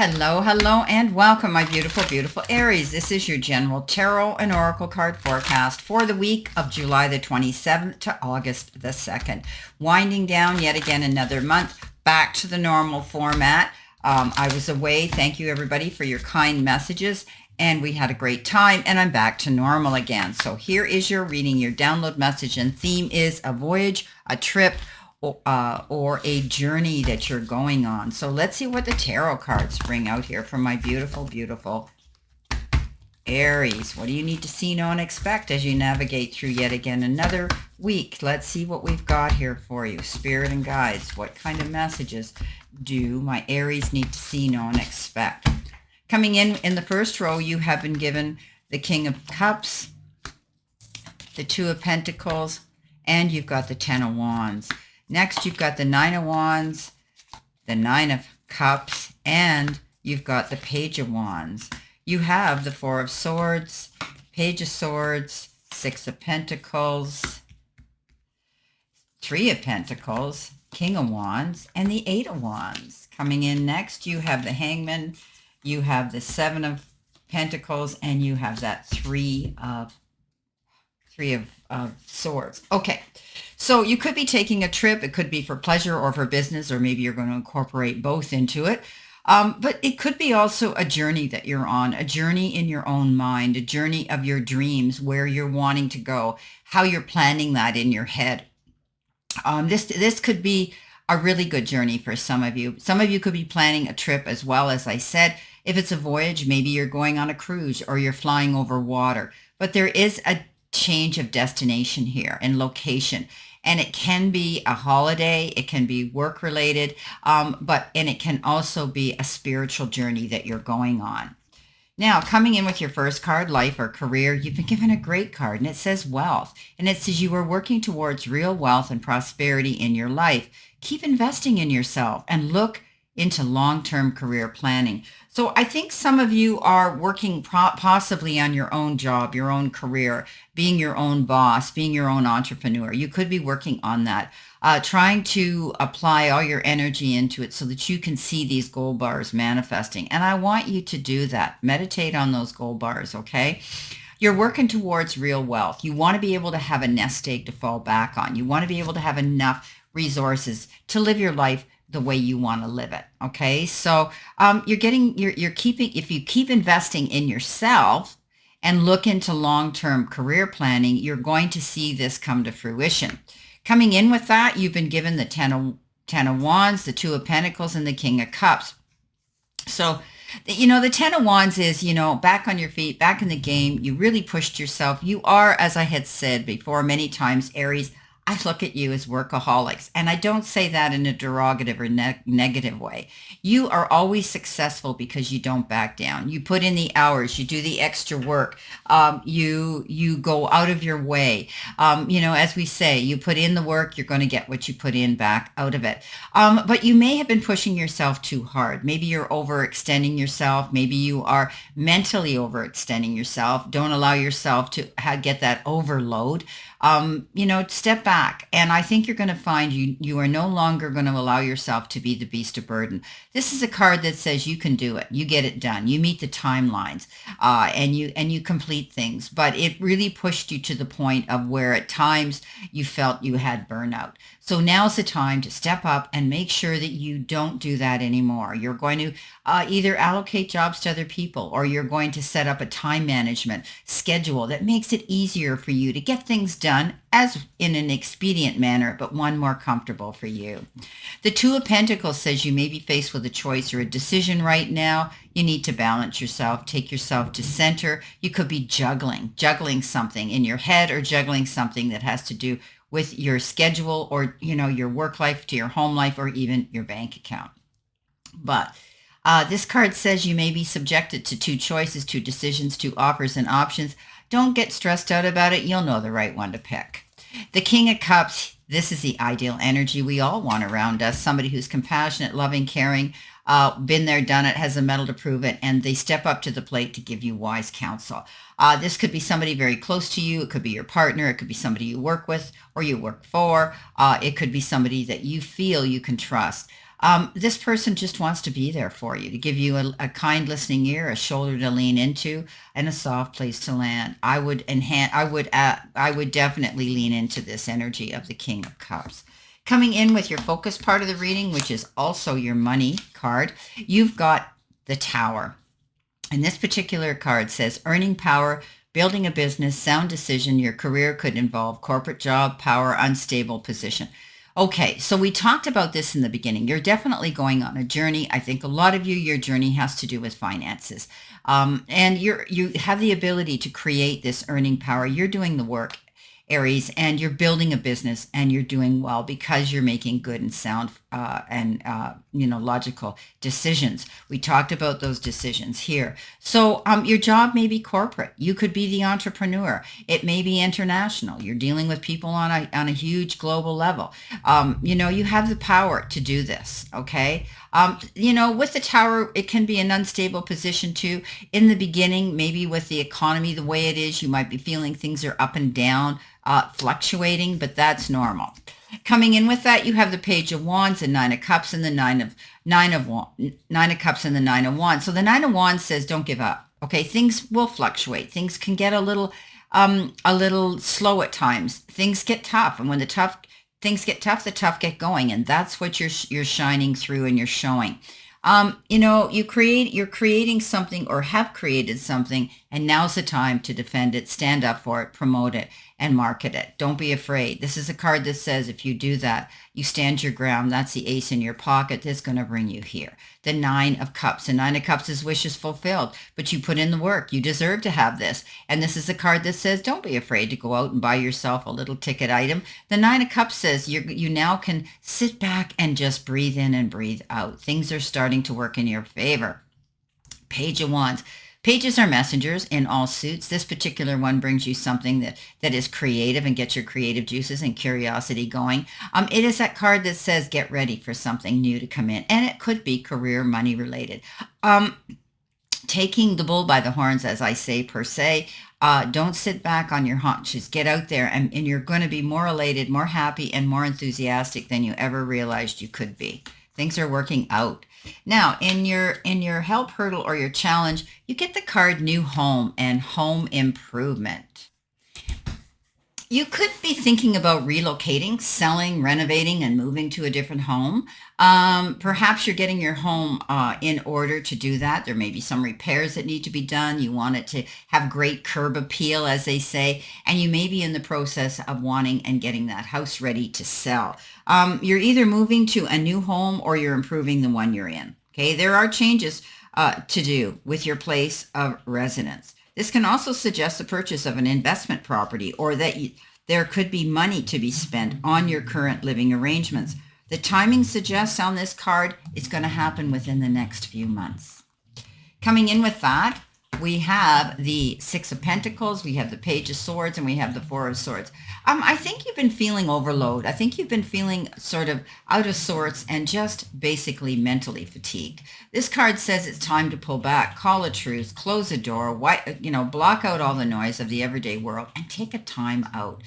Hello, hello, and welcome, my beautiful, beautiful Aries. This is your general tarot and oracle card forecast for the week of July the 27th to August the 2nd. Winding down yet again another month, back to the normal format. I was away. Thank you, everybody, for your kind messages, and we had a great time, and I'm back to normal again. So here is your reading. Your download message and theme is a voyage, a trip, or a journey that you're going on. So let's see what the tarot cards bring out here for my beautiful, beautiful Aries. What do you need to see, know, and expect as you navigate through yet again another week? Let's see what we've got here for you. Spirit and guides, what kind of messages do my Aries need to see, know, and expect? Coming in the first row, you have been given the King of Cups, the Two of Pentacles, and you've got the Ten of Wands. Next, you've got the Nine of Wands, the Nine of Cups, and you've got the Page of Wands. You have the Four of Swords, Page of Swords, Six of Pentacles, Three of Pentacles, King of Wands, and the Eight of Wands. Coming in next, you have the Hangman, you have the Seven of Pentacles, and you have that Three of Swords. Okay. So you could be taking a trip. It could be for pleasure or for business, or maybe you're going to incorporate both into it. But it could be also a journey that you're on, a journey in your own mind, a journey of your dreams, where you're wanting to go, how you're planning that in your head. This could be a really good journey for some of you. Some of you could be planning a trip as well, as I said. If it's a voyage, maybe you're going on a cruise or you're flying over water. But there is a change of destination here and location. And it can be a holiday, it can be work related, and it can also be a spiritual journey that you're going on. Now, coming in with your first card, life or career, you've been given a great card, and it says wealth. And it says you are working towards real wealth and prosperity in your life. Keep investing in yourself and look into long-term career planning. So I think some of you are working possibly on your own job, your own career, being your own boss, being your own entrepreneur. You could be working on that, trying to apply all your energy into it so that you can see these gold bars manifesting. And I want you to do that. Meditate on those gold bars, okay? You're working towards real wealth. You want to be able to have a nest egg to fall back on. You want to be able to have enough resources to live your life the way you want to live it. Okay. So if you keep investing in yourself and look into long-term career planning, you're going to see this come to fruition. Coming in with that, you've been given the Ten of Wands, the Two of Pentacles, and the King of Cups. So, the Ten of Wands is, back on your feet, back in the game. You really pushed yourself. You are, as I had said before many times, Aries, I look at you as workaholics, and I don't say that in a derogative or negative way. You are always successful because you don't back down. You put in the hours, you do the extra work, you go out of your way. As we say, you put in the work, you're going to get what you put in back out of it. But you may have been pushing yourself too hard. Maybe you're overextending yourself. Maybe you are mentally overextending yourself. Don't allow yourself to get that overload. Step back. And I think you're going to find you are no longer going to allow yourself to be the beast of burden. This is a card that says you can do it. You get it done. You meet the timelines, and you complete things. But it really pushed you to the point of where at times you felt you had burnout. So now's the time to step up and make sure that you don't do that anymore. You're going to either allocate jobs to other people, or you're going to set up a time management schedule that makes it easier for you to get things done as in an expedient manner, but one more comfortable for you. The Two of Pentacles says you may be faced with a choice or a decision right now. You need to balance yourself, take yourself to center. You could be juggling something in your head, or juggling something that has to do with your schedule, or, your work life to your home life, or even your bank account. But this card says you may be subjected to two choices, two decisions, two offers and options. Don't get stressed out about it. You'll know the right one to pick. The King of Cups, this is the ideal energy we all want around us. Somebody who's compassionate, loving, caring, been there, done it, has a medal to prove it, and they step up to the plate to give you wise counsel. This could be somebody very close to you. It could be your partner. It could be somebody you work with or you work for. It could be somebody that you feel you can trust. This person just wants to be there for you, to give you a kind listening ear, a shoulder to lean into, and a soft place to land. I would definitely lean into this energy of the King of Cups. Coming in with your focus part of the reading, which is also your money card, you've got the Tower. And this particular card says earning power, building a business, sound decision. Your career could involve corporate job, power, unstable position. Okay, so we talked about this in the beginning. You're definitely going on a journey. I think a lot of you, your journey has to do with finances. And you have the ability to create this earning power. You're doing the work, Aries, and you're building a business and you're doing well because you're making good and sound logical decisions. We talked about those decisions here. So your job may be corporate. You could be the entrepreneur. It may be international. You're dealing with people on a huge global level. You have the power to do this. Okay. With the Tower, it can be an unstable position too. In the beginning, maybe with the economy the way it is, you might be feeling things are up and down, fluctuating, but that's normal. Coming in with that, you have the Page of Wands and Nine of Cups and the Nine of Cups and the Nine of Wands. So the Nine of Wands says, don't give up. Okay, things will fluctuate. Things can get a little slow at times. Things get tough, and when things get tough, the tough get going, and that's what you're shining through and you're showing. You're creating something or have created something, and now's the time to defend it, stand up for it, promote it, and market it. Don't be afraid. This is a card that says if you do that, you stand your ground. That's the ace in your pocket that's going to bring you here. The Nine of Cups. The Nine of Cups is wishes fulfilled, but you put in the work. You deserve to have this. And this is a card that says don't be afraid to go out and buy yourself a little ticket item. The Nine of Cups says you now can sit back and just breathe in and breathe out. Things are starting to work in your favor. Page of Wands. Pages are messengers in all suits. This particular one brings you something that is creative and gets your creative juices and curiosity going. It is that card that says get ready for something new to come in, and it could be career, money related. Taking the bull by the horns, as I say, per se. Don't sit back on your haunches. Get out there, and you're going to be more elated, more happy, and more enthusiastic than you ever realized you could be. Things are working out. Now, in your help hurdle or your challenge, you get the card New Home and Home Improvement. You could be thinking about relocating, selling, renovating, and moving to a different home. Perhaps you're getting your home in order to do that. There may be some repairs that need to be done. You want it to have great curb appeal, as they say, and you may be in the process of wanting and getting that house ready to sell. You're either moving to a new home or you're improving the one you're in. Okay, there are changes to do with your place of residence. This can also suggest the purchase of an investment property, or that there could be money to be spent on your current living arrangements. The timing suggests on this card it's going to happen within the next few months. Coming in with that, we have the Six of Pentacles, we have the Page of Swords, and we have the Four of Swords. I think you've been feeling overload. I think you've been feeling sort of out of sorts and just basically mentally fatigued. This card says it's time to pull back, call a truce, close a door, block out all the noise of the everyday world and take a time out.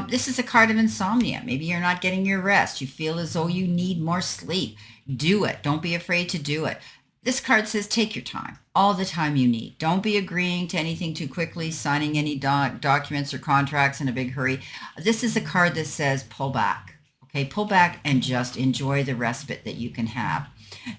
This is a card of insomnia. Maybe you're not getting your rest. You feel as though you need more sleep. Do it. Don't be afraid to do it. This card says take your time, all the time you need. Don't be agreeing to anything too quickly, signing any documents or contracts in a big hurry. This is a card that says pull back. Okay, pull back and just enjoy the respite that you can have.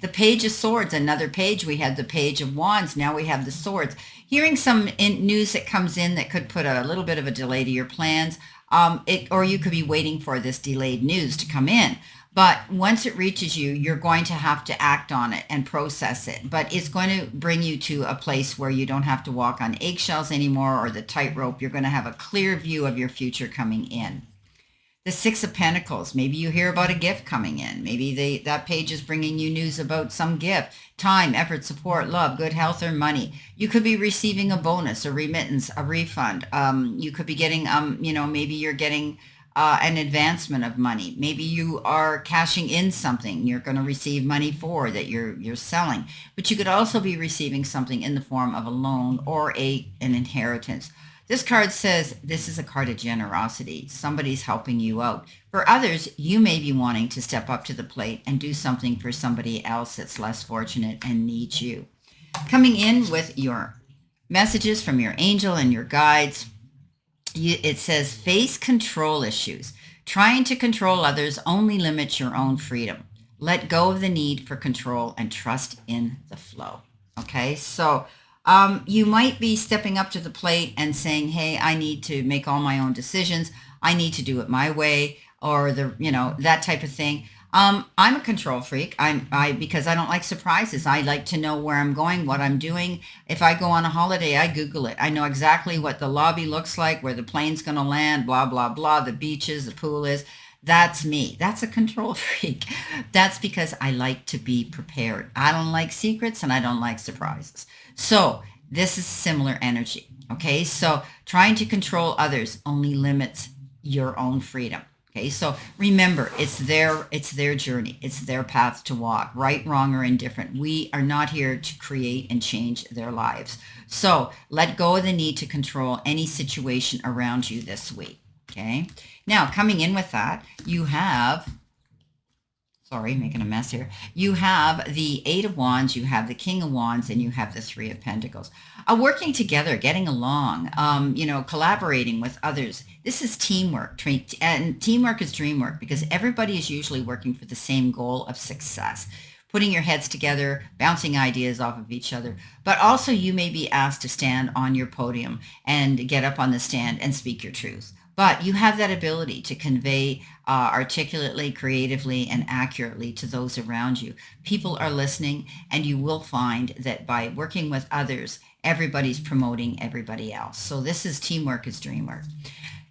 The Page of Swords, another page. We had the Page of Wands. Now we have the Swords. Hearing some news that comes in that could put a little bit of a delay to your plans, or you could be waiting for this delayed news to come in. But once it reaches you, you're going to have to act on it and process it. But it's going to bring you to a place where you don't have to walk on eggshells anymore or the tightrope. You're going to have a clear view of your future coming in. The Six of Pentacles. Maybe you hear about a gift coming in. Maybe that page is bringing you news about some gift. Time, effort, support, love, good health, or money. You could be receiving a bonus, a remittance, a refund. You could be getting, maybe you're getting an advancement of money. Maybe you are cashing in something you're going to receive money for that you're selling. But you could also be receiving something in the form of a loan or an inheritance. This card says this is a card of generosity. Somebody's helping you out. For others, you may be wanting to step up to the plate and do something for somebody else that's less fortunate and needs you. Coming in with your messages from your angel and your guides, it says face control issues. Trying to control others only limits your own freedom. Let go of the need for control and trust in the flow. Okay, so you might be stepping up to the plate and saying, hey, I need to make all my own decisions. I need to do it my way, or that type of thing. I'm a control freak. Because I don't like surprises. I like to know where I'm going, what I'm doing. If I go on a holiday, I Google it. I know exactly what the lobby looks like, where the plane's going to land, blah, blah, blah, the beaches, the pool is. That's me. That's a control freak. That's because I like to be prepared. I don't like secrets and I don't like surprises. So this is similar energy. Okay. So trying to control others only limits your own freedom. Okay, so remember, it's their journey. It's their path to walk, right, wrong, or indifferent. We are not here to create and change their lives. So let go of the need to control any situation around you this week. Okay, now coming in with that, you have, sorry, making a mess here. You have the Eight of Wands, you have the King of Wands, and you have the Three of Pentacles. Working together, getting along, collaborating with others. This is teamwork, and teamwork is dream work because everybody is usually working for the same goal of success. Putting your heads together, bouncing ideas off of each other. But also you may be asked to stand on your podium and get up on the stand and speak your truth. But you have that ability to convey articulately, creatively, and accurately to those around you. People are listening, and you will find that by working with others, everybody's promoting everybody else. So this is teamwork is dream work.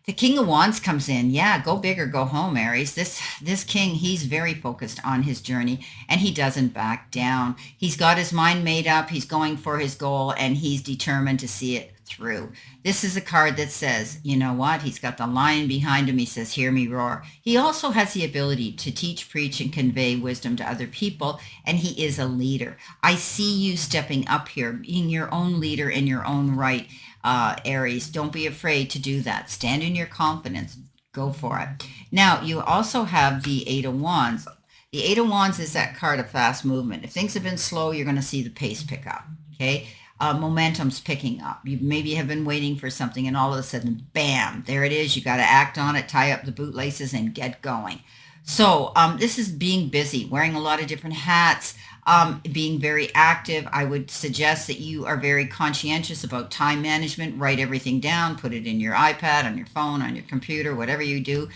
The King of Wands comes in. Yeah, go big or go home, Aries. This king, he's very focused on his journey, and he doesn't back down. He's got his mind made up. He's going for his goal, and he's determined to see it through. This is a card that says, you know what? He's got the lion behind him. He says, hear me roar. He also has the ability to teach, preach, and convey wisdom to other people, and he is a leader. I see you stepping up here, being your own leader in your own right. Aries, don't be afraid to do that. Stand in your confidence. Go for it. Now, you also have the Eight of Wands. The Eight of Wands is that card of fast movement. If things have been slow, you're going to see the pace pick up. Okay. Momentum's picking up. You maybe have been waiting for something and all of a sudden, bam, there it is. You got to act on it, tie up the bootlaces and get going. So this is being busy, wearing a lot of different hats, being very active. I would suggest that you are very conscientious about time management. Write everything down, put it in your iPad, on your phone, on your computer, whatever you do,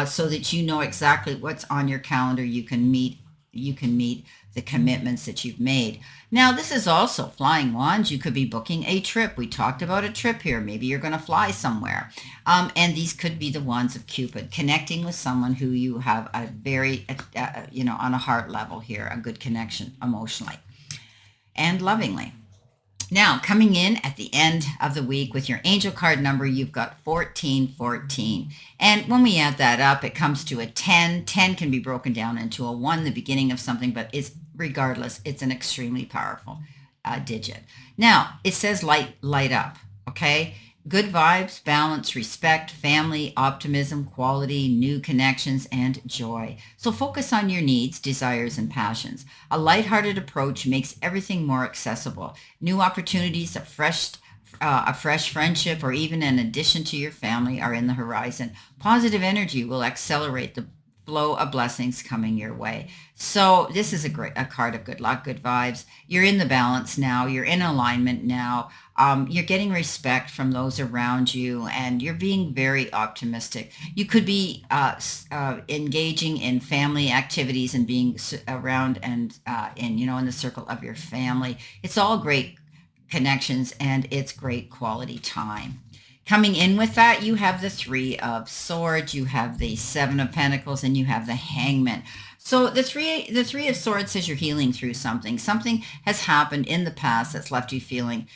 so that you know exactly what's on your calendar. You can meet the commitments that you've made. Now, this is also flying wands. You could be booking a trip. We talked about a trip here. Maybe you're going to fly somewhere. And these could be the wands of Cupid, connecting with someone who you have a very, on a heart level here, a good connection emotionally and lovingly. Now, coming in at the end of the week with your angel card number, you've got 1414. And when we add that up, it comes to a 10. 10 can be broken down into a 1, the beginning of something, but regardless, it's an extremely powerful digit. Now, it says light up, okay? Good vibes, balance, respect, family, optimism, quality, new connections, and joy. So focus on your needs, desires, and passions. A lighthearted approach makes everything more accessible. New opportunities, a fresh friendship, or even an addition to your family are in the horizon. Positive energy will accelerate the flow of blessings coming your way. So this is a card of good luck, good vibes. You're in the balance now. You're in alignment now. You're getting respect from those around you, and you're being very optimistic. You could be engaging in family activities and being around and in the circle of your family. It's all great connections, and it's great quality time. Coming in with that, you have the Three of Swords, you have the Seven of Pentacles, and you have the Hangman. So the three of Swords says you're healing through something. Something has happened in the past that's left you feeling,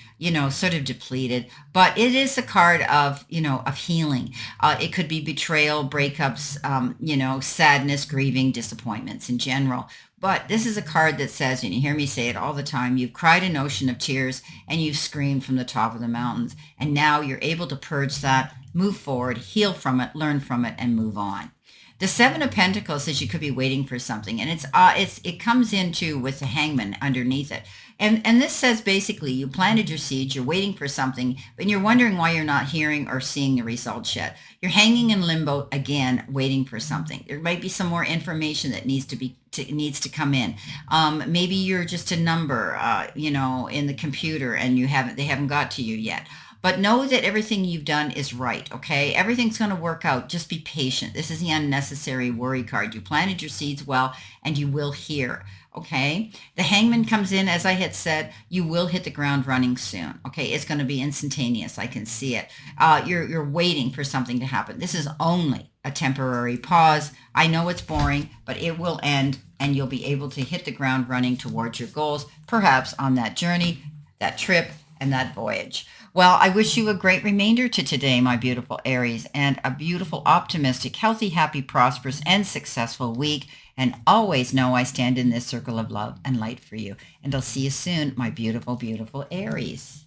sort of depleted. But it is a card of, of healing. It could be betrayal, breakups, sadness, grieving, disappointments in general. But this is a card that says, and you hear me say it all the time, you've cried an ocean of tears and you've screamed from the top of the mountains. And now you're able to purge that, move forward, heal from it, learn from it, and move on. The Seven of Pentacles says you could be waiting for something, and it comes into with the Hangman underneath it, and this says basically you planted your seeds, you're waiting for something, and you're wondering why you're not hearing or seeing the results yet. You're hanging in limbo again, waiting for something. There might be some more information that needs to come in. Maybe you're just a number, in the computer, and they haven't got to you yet. But know that everything you've done is right, okay? Everything's going to work out. Just be patient. This is the unnecessary worry card. You planted your seeds well, and you will hear, okay? The Hangman comes in, as I had said, you will hit the ground running soon, okay? It's going to be instantaneous. I can see it. You're waiting for something to happen. This is only a temporary pause. I know it's boring, but it will end, and you'll be able to hit the ground running towards your goals, perhaps on that journey, that trip, and that voyage. Well, I wish you a great remainder to today, my beautiful Aries, and a beautiful, optimistic, healthy, happy, prosperous, and successful week. And always know I stand in this circle of love and light for you. And I'll see you soon, my beautiful, beautiful Aries.